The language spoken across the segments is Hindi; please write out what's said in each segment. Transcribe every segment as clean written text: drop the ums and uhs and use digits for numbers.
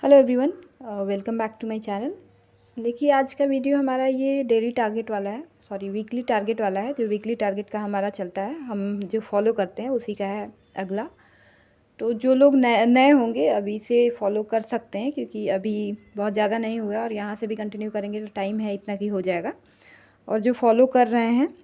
Hello everyone, welcome back to my channel. देखिए, आज का वीडियो हमारा ये डेली टारगेट वाला है, सॉरी वीकली टारगेट वाला है। जो वीकली टारगेट का हमारा चलता है, हम जो फॉलो करते हैं उसी का है अगला। तो जो लोग नए नए होंगे अभी से फॉलो कर सकते हैं, क्योंकि अभी बहुत ज़्यादा नहीं हुआ और यहाँ से भी कंटिन्यू करेंगे तो टाइम है इतना कि हो जाएगा। और जो फॉलो कर रहे हैं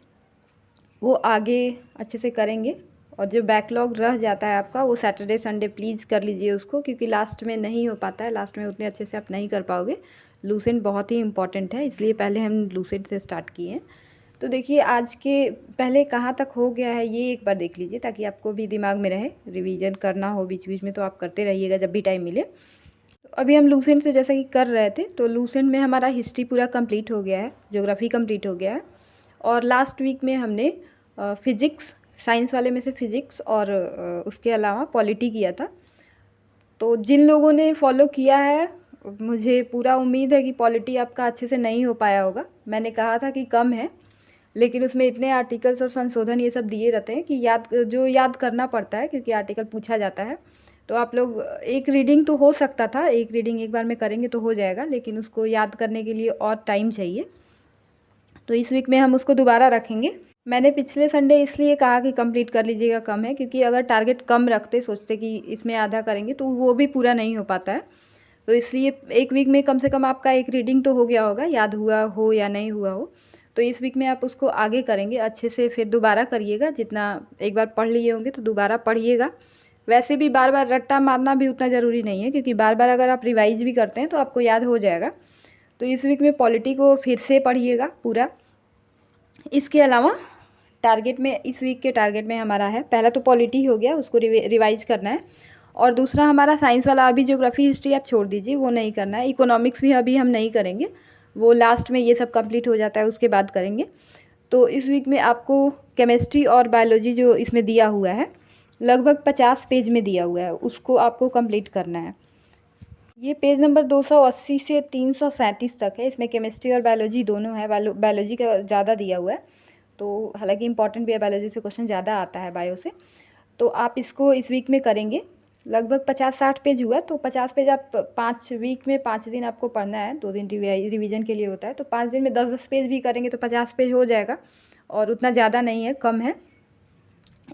वो आगे अच्छे से करेंगे। और जो बैकलॉग रह जाता है आपका, वो सैटरडे संडे प्लीज़ कर लीजिए उसको, क्योंकि लास्ट में नहीं हो पाता है, लास्ट में उतने अच्छे से आप नहीं कर पाओगे। लूसेंट बहुत ही इंपॉर्टेंट है, इसलिए पहले हम लूसेंट से स्टार्ट किए हैं। तो देखिए, आज के पहले कहाँ तक हो गया है ये एक बार देख लीजिए, ताकि आपको भी दिमाग में रहे। रिवीजन करना हो बीच बीच में तो आप करते रहिएगा जब भी टाइम मिले। तो अभी हम लूसेंट से जैसा कि कर रहे थे, तो लूसेंट में हमारा हिस्ट्री पूरा कंप्लीट हो गया है, ज्योग्राफी कंप्लीट हो गया है। और लास्ट वीक में हमने फिजिक्स, साइंस वाले में से फिजिक्स और उसके अलावा पॉलिटी किया था। तो जिन लोगों ने फॉलो किया है, मुझे पूरा उम्मीद है कि पॉलिटी आपका अच्छे से नहीं हो पाया होगा। मैंने कहा था कि कम है, लेकिन उसमें इतने आर्टिकल्स और संशोधन ये सब दिए रहते हैं कि याद करना पड़ता है, क्योंकि आर्टिकल पूछा जाता है। तो आप लोग एक रीडिंग तो हो सकता था, एक रीडिंग एक बार में करेंगे तो हो जाएगा, लेकिन उसको याद करने के लिए और टाइम चाहिए। तो इस वीक में हम उसको दोबारा रखेंगे। मैंने पिछले संडे इसलिए कहा कि कंप्लीट कर लीजिएगा, कम है, क्योंकि अगर टारगेट कम रखते, सोचते कि इसमें आधा करेंगे, तो वो भी पूरा नहीं हो पाता है। तो इसलिए एक वीक में कम से कम आपका एक रीडिंग तो हो गया होगा, याद हुआ हो या नहीं हुआ हो। तो इस वीक में आप उसको आगे करेंगे अच्छे से, फिर दोबारा करिएगा। जितना एक बार पढ़ लिए होंगे तो दोबारा पढ़िएगा। वैसे भी बार बार रट्टा मारना भी उतना ज़रूरी नहीं है, क्योंकि बार बार अगर आप रिवाइज भी करते हैं तो आपको याद हो जाएगा। तो इस वीक में पॉलिटी को फिर से पढ़िएगा पूरा। इसके अलावा टारगेट में, इस वीक के टारगेट में हमारा है, पहला तो पॉलिटी हो गया, उसको रिवाइज करना है। और दूसरा हमारा साइंस वाला, अभी ज्योग्राफी हिस्ट्री आप छोड़ दीजिए, वो नहीं करना है। इकोनॉमिक्स भी अभी हम नहीं करेंगे, वो लास्ट में ये सब कंप्लीट हो जाता है उसके बाद करेंगे। तो इस वीक में आपको केमिस्ट्री और बायोलॉजी जो इसमें दिया हुआ है, लगभग 50 पेज में दिया हुआ है, उसको आपको कंप्लीट करना है। ये पेज नंबर 280 से 337 तक है। इसमें केमिस्ट्री और बायोलॉजी दोनों है, बायोलॉजी का ज़्यादा दिया हुआ है। तो हालांकि इंपॉर्टेंट भी है, बायोलॉजी से क्वेश्चन ज़्यादा आता है बायो से। तो आप इसको इस वीक में करेंगे। लगभग 50-60 पेज हुआ, तो 50 पेज आप 5 वीक में 5 दिन आपको पढ़ना है, 2 दिन रिवीजन के लिए होता है। तो 5 दिन में 10-10 पेज भी करेंगे तो 50 पेज हो जाएगा, और उतना ज़्यादा नहीं है, कम है।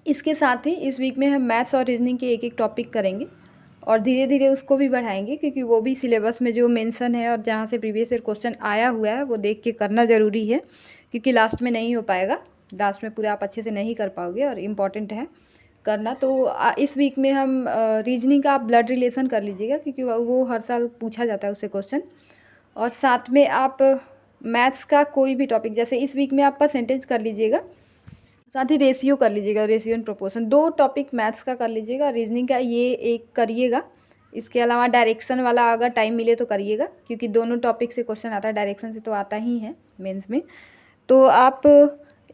इसके साथ ही इस वीक में हम मैथ्स और रीजनिंग के एक एक टॉपिक करेंगे, और धीरे धीरे उसको भी बढ़ाएंगे, क्योंकि वो भी सिलेबस में जो मेंशन है और जहाँ से प्रीवियस ईयर क्वेश्चन आया हुआ है वो देख के करना ज़रूरी है, क्योंकि लास्ट में नहीं हो पाएगा, लास्ट में पूरा आप अच्छे से नहीं कर पाओगे, और इम्पॉर्टेंट है करना। तो इस वीक में हम रीजनिंग का आप ब्लड रिलेशन कर लीजिएगा, क्योंकि वो हर साल पूछा जाता है उससे क्वेश्चन। और साथ में आप मैथ्स का कोई भी टॉपिक, जैसे इस वीक में आप परसेंटेज कर लीजिएगा, साथ ही रेशियो कर लीजिएगा, ratio and proportion. 2 topic maths का कर लीजिएगा, रीजनिंग का ये एक करिएगा। इसके अलावा डायरेक्शन वाला अगर टाइम मिले तो करिएगा, क्योंकि दोनों टॉपिक से क्वेश्चन आता है, डायरेक्शन से तो आता ही है मेंस में। तो आप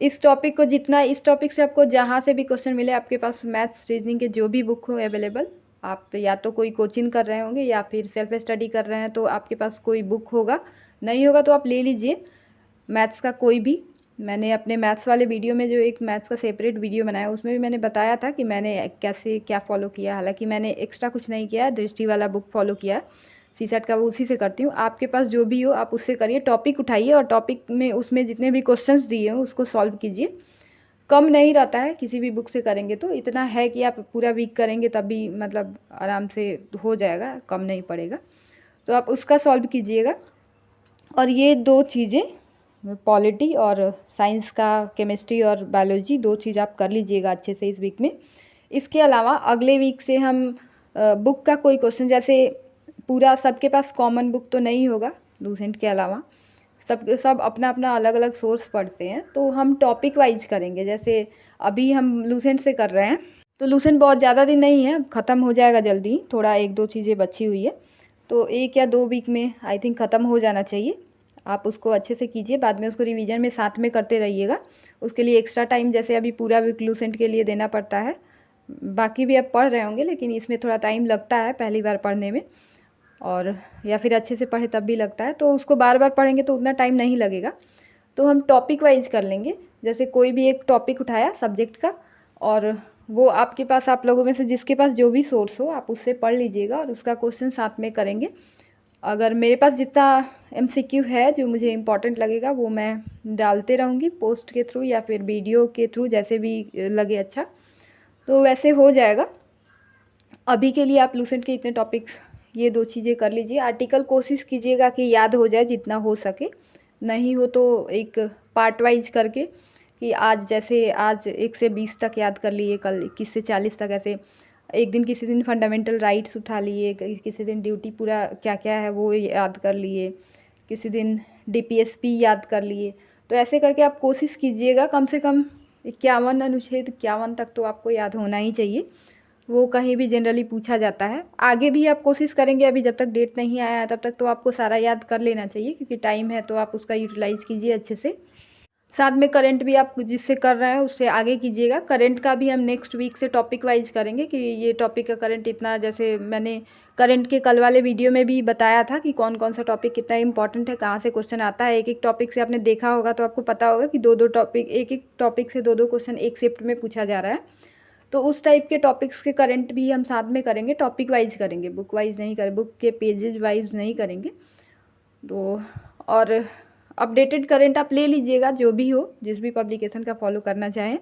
इस टॉपिक को जितना, इस टॉपिक से आपको जहाँ से भी क्वेश्चन मिले, आपके पास मैथ्स रीजनिंग के जो भी बुक हो अवेलेबल, आप या तो कोई कोचिंग कर रहे होंगे या फिर सेल्फ स्टडी कर रहे हैं, तो आपके पास कोई बुक होगा, नहीं होगा तो आप ले लीजिए मैथ्स का कोई भी। मैंने अपने मैथ्स वाले वीडियो में जो एक मैथ्स का सेपरेट वीडियो बनाया, उसमें भी मैंने बताया था कि मैंने कैसे क्या फ़ॉलो किया। हालांकि मैंने एक्स्ट्रा कुछ नहीं किया, दृष्टि वाला बुक फॉलो किया, सीसेट का, वो उसी से करती हूँ। आपके पास जो भी हो आप उससे करिए, टॉपिक उठाइए और टॉपिक में उसमें जितने भी क्वेश्चंस दिए हो उसको सॉल्व कीजिए। कम नहीं रहता है किसी भी बुक से करेंगे तो, इतना है कि आप पूरा वीक करेंगे तब भी मतलब आराम से हो जाएगा, कम नहीं पड़ेगा। तो आप उसका सॉल्व कीजिएगा। और ये 2 चीज़ें, पॉलिटी और साइंस का, केमिस्ट्री और बायोलॉजी, 2 चीज़ आप कर लीजिएगा अच्छे से इस वीक में। इसके अलावा अगले वीक से हम बुक का कोई क्वेश्चन, जैसे पूरा सबके पास कॉमन बुक तो नहीं होगा लूसेंट के अलावा, सब अपना अपना अलग अलग सोर्स पढ़ते हैं, तो हम टॉपिक वाइज करेंगे। जैसे अभी हम लूसेंट से कर रहे हैं, तो लूसेंट बहुत ज़्यादा दिन नहीं है, ख़त्म हो जाएगा जल्दी, थोड़ा 1-2 चीज़ें बची हुई है, तो 1 या 2 वीक में आई थिंक ख़त्म हो जाना चाहिए। आप उसको अच्छे से कीजिए, बाद में उसको रिवीजन में साथ में करते रहिएगा। उसके लिए एक्स्ट्रा टाइम, जैसे अभी पूरा वीक लूसेंट के लिए देना पड़ता है, बाकी भी आप पढ़ रहे होंगे, लेकिन इसमें थोड़ा टाइम लगता है पहली बार पढ़ने में, और या फिर अच्छे से पढ़े तब भी लगता है, तो उसको बार बार पढ़ेंगे तो उतना टाइम नहीं लगेगा। तो हम टॉपिक वाइज कर लेंगे, जैसे कोई भी एक टॉपिक उठाया सब्जेक्ट का, और वो आपके पास, आप लोगों में से जिसके पास जो भी सोर्स हो आप उससे पढ़ लीजिएगा और उसका क्वेश्चन साथ में करेंगे। अगर मेरे पास जितना MCQ है जो मुझे इम्पोर्टेंट लगेगा वो मैं डालते रहूँगी पोस्ट के थ्रू या फिर वीडियो के थ्रू, जैसे भी लगे अच्छा, तो वैसे हो जाएगा। अभी के लिए आप लूसेंट के इतने टॉपिक्स, ये 2 चीज़ें कर लीजिए। आर्टिकल कोशिश कीजिएगा कि याद हो जाए जितना हो सके, नहीं हो तो एक पार्ट वाइज करके, कि आज जैसे आज 1 से 20 तक याद कर लिए, कल 21 से 40 तक, ऐसे एक दिन किसी दिन फंडामेंटल राइट्स उठा लिए, किसी दिन ड्यूटी पूरा क्या क्या है वो याद कर लिए, किसी दिन DPSP याद कर लिए। तो ऐसे करके आप कोशिश कीजिएगा, कम से कम 51 अनुच्छेद 51 तक तो आपको याद होना ही चाहिए। वो कहीं भी जनरली पूछा जाता है। आगे भी आप कोशिश करेंगे, अभी जब तक डेट नहीं आया है तब तक तो आपको सारा याद कर लेना चाहिए, क्योंकि टाइम है तो आप उसका यूटिलाइज़ कीजिए अच्छे से। साथ में करंट भी आप जिससे कर रहे हैं उससे आगे कीजिएगा। करंट का भी हम नेक्स्ट वीक से टॉपिक वाइज करेंगे कि ये टॉपिक का करंट इतना, जैसे मैंने करंट के कल वाले वीडियो में भी बताया था कि कौन कौन सा टॉपिक कितना इंपॉर्टेंट है, कहाँ से क्वेश्चन आता है। एक एक टॉपिक से आपने देखा होगा तो आपको पता होगा कि 2-2 टॉपिक, एक एक टॉपिक से 2-2 क्वेश्चन एक शिफ्ट में पूछा जा रहा है। तो उस टाइप के टॉपिक्स के करंट भी हम साथ में करेंगे, टॉपिक वाइज करेंगे, बुक वाइज नहीं करें, बुक के पेजेज वाइज नहीं करेंगे। तो और अपडेटेड करंट आप ले लीजिएगा, जो भी हो, जिस भी पब्लिकेशन का फॉलो करना चाहें,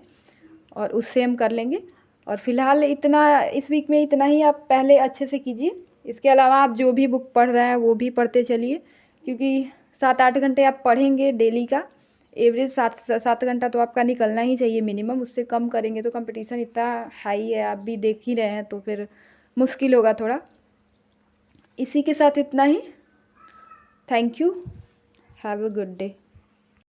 और उससे हम कर लेंगे। और फिलहाल इतना, इस वीक में इतना ही आप पहले अच्छे से कीजिए। इसके अलावा आप जो भी बुक पढ़ रहे हैं वो भी पढ़ते चलिए, क्योंकि 7-8 घंटे आप पढ़ेंगे डेली का, एवरेज 7 घंटा तो आपका निकलना ही चाहिए मिनिमम। उससे कम करेंगे तो कंपटीशन इतना हाई है, आप भी देख ही रहे हैं, तो फिर मुश्किल होगा थोड़ा। इसी के साथ इतना ही। Thank you, have a good day.